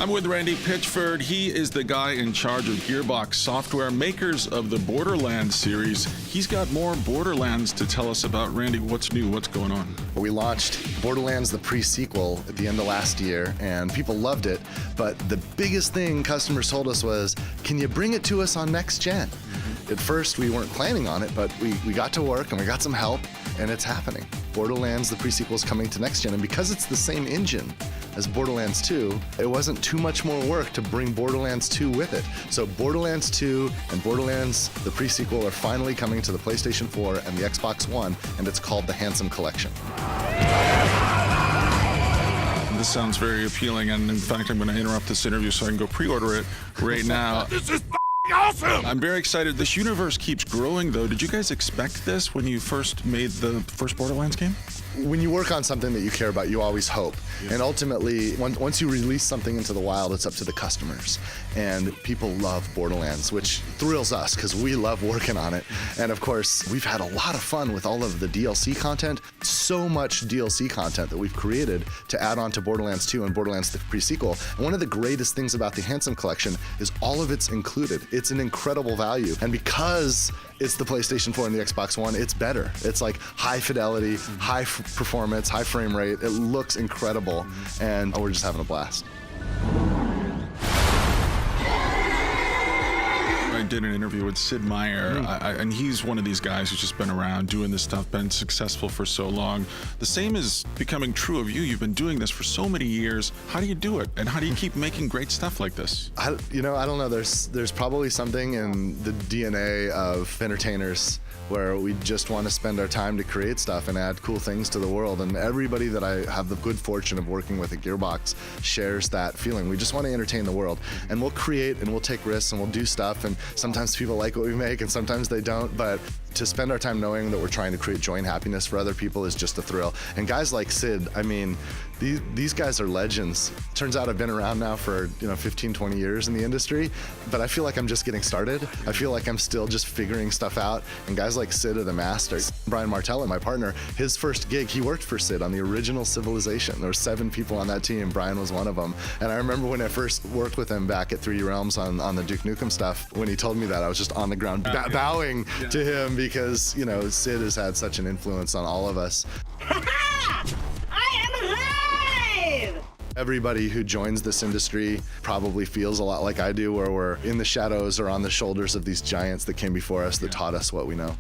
I'm with Randy Pitchford. He is the guy in charge of Gearbox Software, makers of the Borderlands series. He's got more Borderlands to tell us about. Randy, what's new? What's going on? We launched Borderlands, the pre-sequel, at the end of last year, and people loved it. But the biggest thing customers told us was, can you bring it to us on next gen? At first, we weren't planning on it, but we got to work and we got some help, and it's happening. Borderlands, the pre-sequel, is coming to next gen, and because it's the same engine as Borderlands 2, it wasn't too much more work to bring Borderlands 2 with it. So Borderlands 2 and Borderlands, the pre-sequel, are finally coming to the PlayStation 4 and the Xbox One, and it's called the Handsome Collection. This sounds very appealing, and in fact, I'm going to interrupt this interview so I can go pre-order it right now. This is awesome! I'm very excited. This universe keeps growing, though. Did you guys expect this when you first made the first Borderlands game? When you work on something that you care about, you always hope. And ultimately, once you release something into the wild, it's up to the customers. And people love Borderlands, which thrills us because we love working on it. And of course, we've had a lot of fun with all of the DLC content. So much DLC content that we've created to add on to Borderlands 2 and Borderlands the pre-sequel. And one of the greatest things about the Handsome Collection is all of it's included. It's an incredible value. And because it's the PlayStation 4 and the Xbox One, it's better. It's like high fidelity, high performance, high frame rate. It looks incredible, and we're just having a blast. I did an interview with Sid Meier, and he's one of these guys who's just been around doing this stuff, been successful for so long. The same is becoming true of you. You've been doing this for so many years. How do you do it? And how do you keep making great stuff like this? I don't know. There's probably something in the DNA of entertainers where we just want to spend our time to create stuff and add cool things to the world. And everybody that I have the good fortune of working with at Gearbox shares that feeling. We just want to entertain the world. And we'll create and we'll take risks and we'll do stuff. And sometimes people like what we make and sometimes they don't. But to spend our time knowing that we're trying to create joy and happiness for other people is just a thrill. And guys like Sid, I mean, these guys are legends. Turns out I've been around now for 15, 20 years in the industry, but I feel like I'm just getting started. I feel like I'm still just figuring stuff out, and guys like Sid are the masters. Brian Martella, my partner, his first gig, he worked for Sid on the original Civilization. There were 7 people on that team. Brian was one of them. And I remember when I first worked with him back at 3D Realms on the Duke Nukem stuff, when he told me that, I was just on the ground bowing to him because, Sid has had such an influence on all of us. Everybody who joins this industry probably feels a lot like I do, where we're in the shadows or on the shoulders of these giants that came before us that taught us what we know.